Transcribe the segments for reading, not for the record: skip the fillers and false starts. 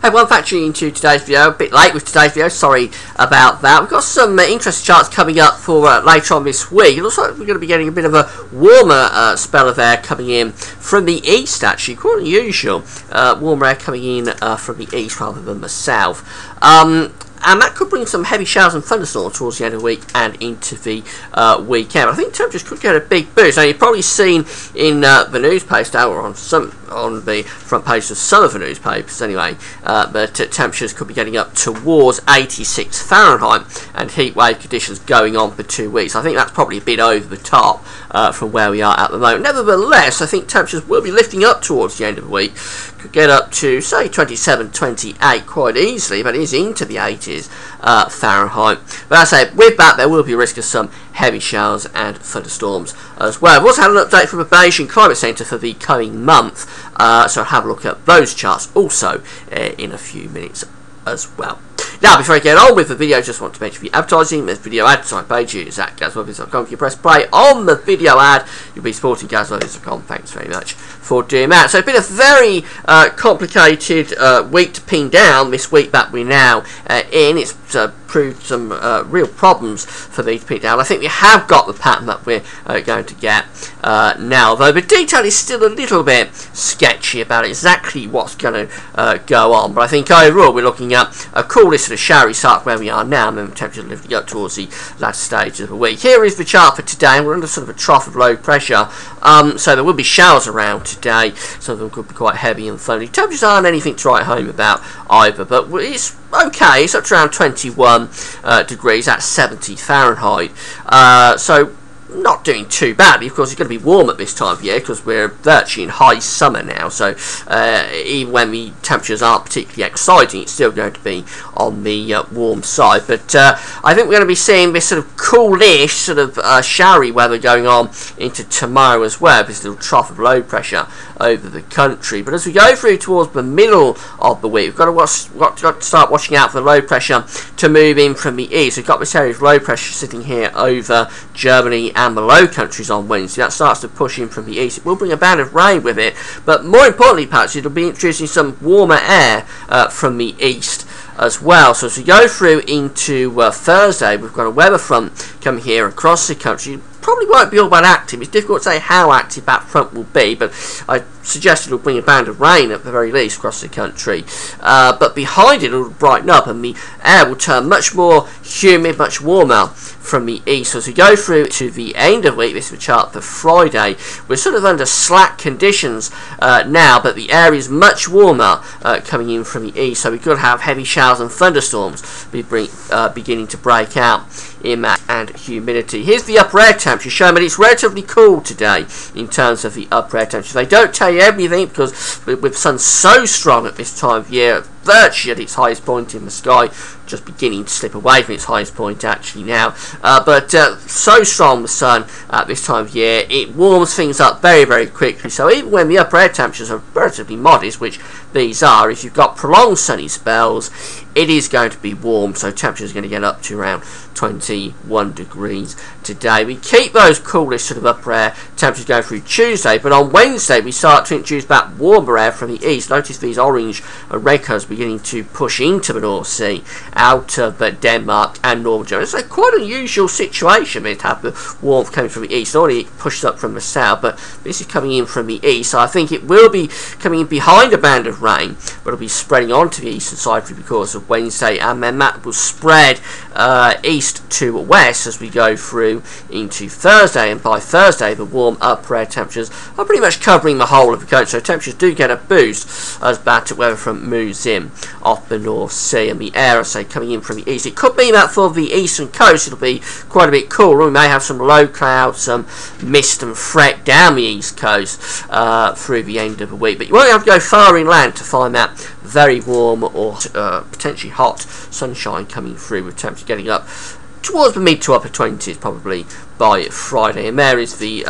Hey, one factory into today's video, a bit late with today's video, sorry about that. We've got some interesting charts coming up for later on this week. It looks like we're going to be getting a bit of a warmer spell of air coming in from the east, actually, quite unusual. Warmer air coming in from the east rather than the south. And that could bring some heavy showers and thunderstorms towards the end of the week and into the weekend. I think temperatures could get a big boost. Now, you've probably seen in the newspaper, or on the front page of some of the newspapers anyway, but temperatures could be getting up towards 86 Fahrenheit and heat wave conditions going on for 2 weeks. I think that's probably a bit over the top from where we are at the moment. Nevertheless, I think temperatures will be lifting up towards the end of the week. Could get up to, say, 27, 28 quite easily, but it is into the 80s Fahrenheit. But as I say, with that, there will be a risk of some heavy showers and thunderstorms as well. I've also had an update from the Beijing Climate Centre for the coming month, so I'll have a look at those charts also in a few minutes as well. Now, before I get on with the video, I just want to mention the advertising. This video advertising page is at GazMovies.com. If you press play on the video ad, you'll be supporting GazMovies.com. Thanks very much for doing that. So it's been a very complicated week to pin down this week that we're now in. It's proved some real problems for these to pin down. I think we have got the pattern that we're going to get now, though the detail is still a little bit sketchy about exactly what's going to go on. But I think overall we're looking at a cool sort of showery start where we are now, and then the temperature lifting up towards the latter stages of the week. Here is the chart for today. We're under sort of a trough of low pressure, so there will be showers around today. Some of them could be quite heavy and thundery. Temperatures aren't anything to write home about either, but it's okay. It's up to around 21 degrees at 70 Fahrenheit. So not doing too badly. Of course, it's going to be warm at this time of year because we're virtually in high summer now, so even when the temperatures aren't particularly exciting, it's still going to be on the warm side. But I think we're going to be seeing this sort of coolish, sort of showery weather going on into tomorrow as well, this little trough of low pressure over the country. But as we go through towards the middle of the week, we've got to start watching out for the low pressure to move in from the east. We've got this area of low pressure sitting here over Germany and the Low Countries on Wednesday. That starts to push in from the east. It will bring a band of rain with it, but more importantly, perhaps, it'll be introducing some warmer air from the east as well. So as we go through into Thursday, we've got a weather front coming here across the country. Probably won't be all that active. It's difficult to say how active that front will be, but I suggest it'll bring a band of rain at the very least across the country. But behind it, it'll brighten up and the air will turn much more humid, much warmer from the east. So as we go through to the end of the week, this is the chart for Friday, we're sort of under slack conditions now, but the air is much warmer coming in from the east, so we could have heavy showers and thunderstorms beginning to break out in that and humidity. Here's the upper air temperature showing that it's relatively cool today in terms of the upper air temperature. They don't tell you everything because with the sun so strong at this time of year, virtually at its highest point in the sky, just beginning to slip away from its highest point actually now, but so strong the sun at this time of year, it warms things up very, very quickly. So even when the upper air temperatures are relatively modest, which these are, if you've got prolonged sunny spells, it is going to be warm, so temperatures are going to get up to around 21 degrees today. We keep those coolish sort of upper air temperatures going through Tuesday, but on Wednesday we start to introduce back warmer air from the east. Notice these orange and red colours beginning to push into the North Sea out of Denmark and Northern Germany. It's like quite an unusual situation to have the warmth coming from the east. Already it pushed up from the south, but this is coming in from the east, so I think it will be coming in behind a band of rain, but it'll be spreading onto the eastern side through the course of Wednesday, and then that will spread east to west as we go through into Thursday, and by Thursday the warm upper air temperatures are pretty much covering the whole of the country, so temperatures do get a boost as bad weather front moves in off the North Sea, and the air, I say, coming in from the east. It could be that for the eastern coast it'll be quite a bit cooler. We may have some low clouds, some mist and fret down the east coast through the end of the week, but you won't have to go far inland to find that very warm or potentially hot sunshine coming through, with temperatures getting up towards the mid to upper 20s probably by Friday. And there is the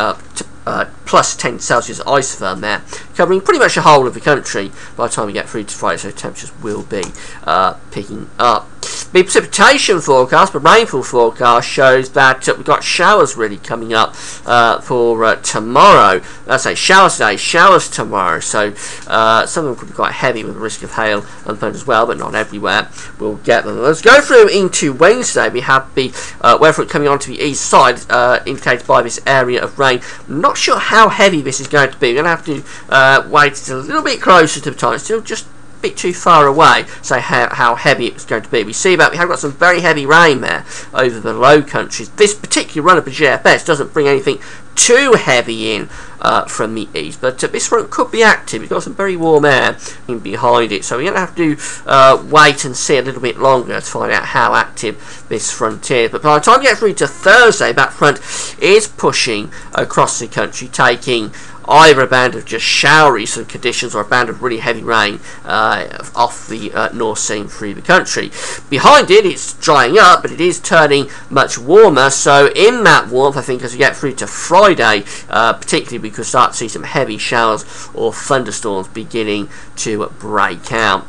plus 10 Celsius isotherm there, covering pretty much the whole of the country by the time we get through to Friday, so temperatures will be picking up. The precipitation forecast, the rainfall forecast, shows that we've got showers really coming up for tomorrow. I say showers today, showers tomorrow. So some of them could be quite heavy with the risk of hail and thunder as well, but not everywhere. We'll get them. Let's go through into Wednesday. We have the weather front coming onto the east side, indicated by this area of rain. I'm not sure how heavy this is going to be. We're going to have to wait a little bit closer to the time. It's still just bit too far away, so how heavy it's going to be. We have got some very heavy rain there over the Low Countries. This particular run of the GFS doesn't bring anything too heavy in from the east, but this front could be active. It's got some very warm air in behind it, so we're going to have to wait and see a little bit longer to find out how active this front is. But by the time we get through to Thursday, that front is pushing across the country, taking either a band of just showery sort of conditions or a band of really heavy rain off the North Sea and through the country. Behind it, it's drying up, but it is turning much warmer. So in that warmth, I think as we get through to Friday, particularly we could start to see some heavy showers or thunderstorms beginning to break out.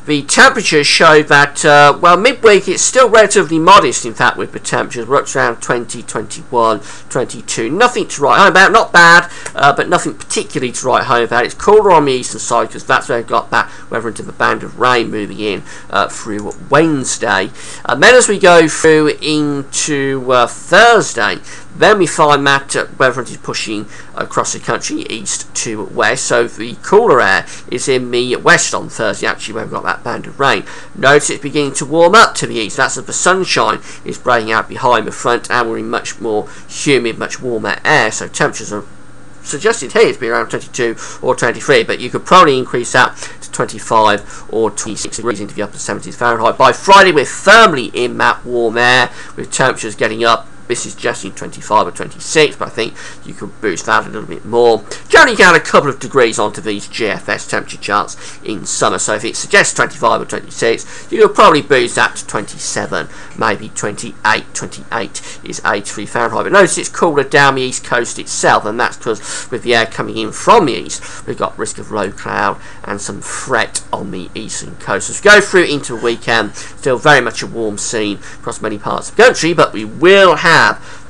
The temperatures show that, well, midweek it's still relatively modest, in fact, with the temperatures. We're up to around 20, 21, 22. Nothing to write home about. Not bad, but nothing particularly to write home about. It's cooler on the eastern side because that's where we've got that weather into the band of rain moving in through Wednesday. And then as we go through into Thursday, then we find that weather front is pushing across the country east to west, so the cooler air is in the west on Thursday, actually, where we've got that band of rain. Notice it's beginning to warm up to the east. That's as the sunshine is breaking out behind the front, and we're in much more humid, much warmer air, so temperatures are suggested here to be around 22 or 23, but you could probably increase that to 25 or 26 degrees into the upper 70s Fahrenheit. By Friday, we're firmly in that warm air, with temperatures getting up. This is just in 25 or 26, but I think you could boost that a little bit more. Generally, you can add a couple of degrees onto these GFS temperature charts in summer, so if it suggests 25 or 26, you could probably boost that to 27, maybe 28. 28 is 83 Fahrenheit. But notice it's cooler down the east coast itself, and that's because with the air coming in from the east, we've got risk of low cloud and some fret on the eastern coast. As we go through into the weekend, still very much a warm scene across many parts of the country, but we will have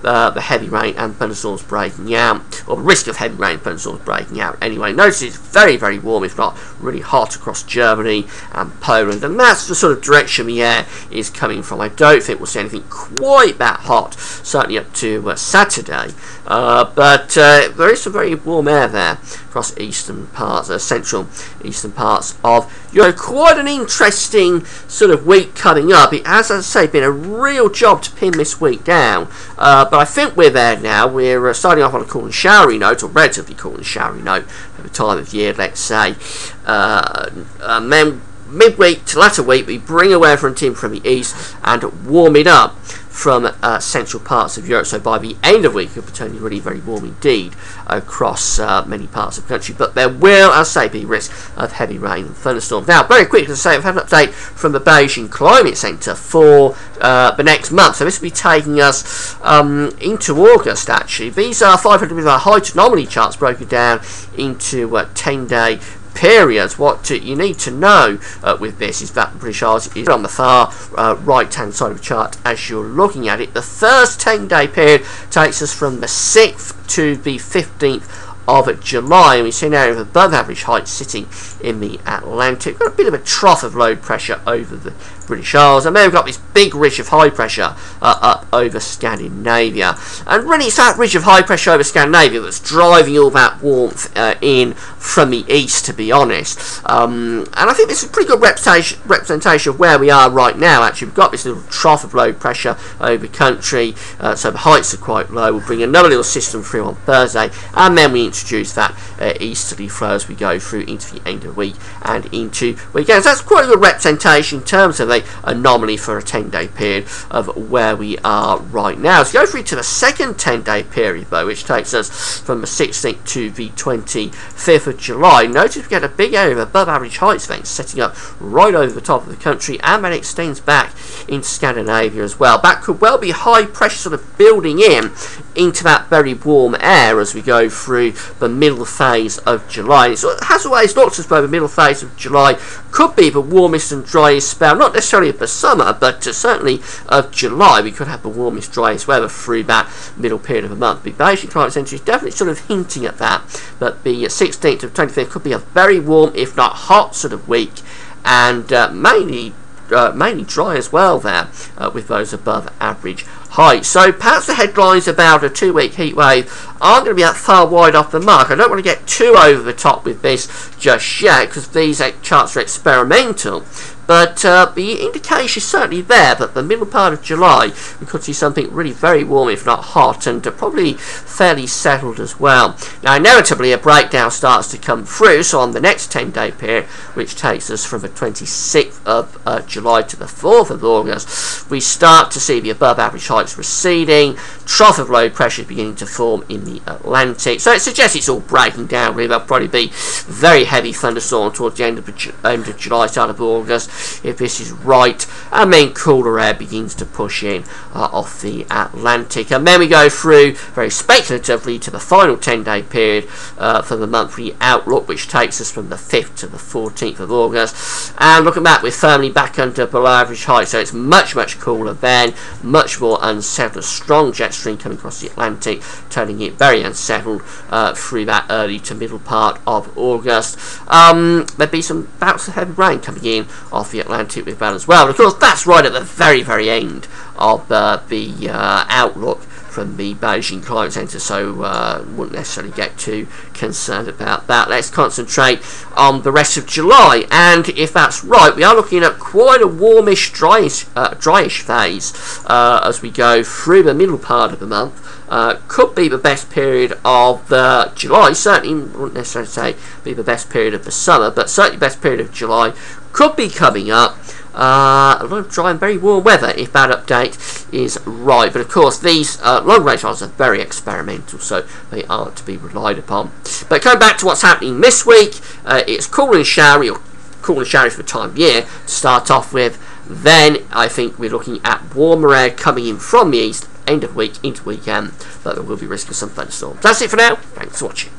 the heavy rain and thunderstorms breaking out, or the risk of heavy rain and thunderstorms breaking out anyway. Notice it's very, very warm, if not really hot, across Germany and Poland, and that's the sort of direction the air is coming from. I don't think we'll see anything quite that hot, certainly up to Saturday, but there is some very warm air there across eastern parts, central eastern parts of Europe. Quite an interesting sort of week coming up. It has, as I say, been a real job to pin this week down, but I think we're there now. We're starting off on a cool and showery note, or relatively cool and showery note at the time of year, let's say. And then midweek to latter week, we bring a weather front in from the east and warm it up from central parts of Europe. So by the end of the week, it could be turning really very warm indeed across many parts of the country. But there will, as I say, be risk of heavy rain and thunderstorms. Now, very quickly, as I say, I've had an update from the Beijing Climate Centre for the next month. So this will be taking us into August, actually. These are 500 meter height anomaly charts broken down into 10-day periods. What you need to know with this is that the British Isles is on the far right hand side of the chart as you're looking at it. The first 10-day period takes us from the 6th to the 15th of July, and we see an area of above average height sitting in the Atlantic. We've got a bit of a trough of low pressure over the British Isles, and then we've got this big ridge of high pressure up over Scandinavia, and really it's that ridge of high pressure over Scandinavia that's driving all that warmth in from the east, to be honest, and I think this is a pretty good representation of where we are right now. Actually, we've got this little trough of low pressure over the country, so the heights are quite low. We'll bring another little system through on Thursday, and then we introduce that easterly flow as we go through into the end of the week and into weekends. That's quite a good representation in terms of an anomaly for a 10-day period of where we are right now. So go through to the second 10-day period, though, which takes us from the 16th to the 25th of July. Notice we get a big area of above average heights events setting up right over the top of the country, and then extends back into Scandinavia as well. That could well be high pressure sort of building in into that very warm air as we go through the middle phase of July. So it has always looked as though the middle phase of July could be the warmest and driest spell, not necessarily of the summer, but certainly of July. We could have the warmest, driest weather through that middle period of the month. The Beijing Climate Centre is definitely sort of hinting at that, but the 16th to 25th could be a very warm, if not hot, sort of week, and mainly dry as well there, with those above average heights. So perhaps the headlines about a 2-week heat wave aren't going to be that far wide off the mark. I don't want to get too over the top with this just yet, because these charts are experimental. But the indication is certainly there that the middle part of July we could see something really very warm, if not hot, and probably fairly settled as well. Now, inevitably, a breakdown starts to come through, so on the next 10-day period, which takes us from the 26th of July to the 4th of August, we start to see the above average heights receding, trough of low pressure beginning to form in the Atlantic. So it suggests it's all breaking down, really. There'll probably be very heavy thunderstorm towards the end of July, start of August, if this is right, and then cooler air begins to push in off the Atlantic. And then we go through very speculatively to the final 10-day period for the monthly outlook, which takes us from the 5th to the 14th of August. And look at that, we're firmly back under below average height, so it's much, much cooler then, much more unsettled. A strong jet stream coming across the Atlantic, turning it very unsettled through that early to middle part of August. There'll be some bouts of heavy rain coming in off the Atlantic with that as well. And of course, that's right at the very, very end of the outlook from the Beijing Climate Centre, so wouldn't necessarily get too concerned about that. Let's concentrate on the rest of July, and if that's right, we are looking at quite a warmish, dryish phase as we go through the middle part of the month. Could be the best period of July, certainly wouldn't necessarily say be the best period of the summer, but certainly best period of July could be coming up. A lot of dry and very warm weather if that update is right, but of course these long range models are very experimental, so they aren't to be relied upon. But going back to what's happening this week, it's cool and showery, or cool and showery for the time of year to start off with. Then I think we're looking at warmer air coming in from the east end of week into weekend, but there will be risk of some thunderstorms. That's it for now. Thanks for watching.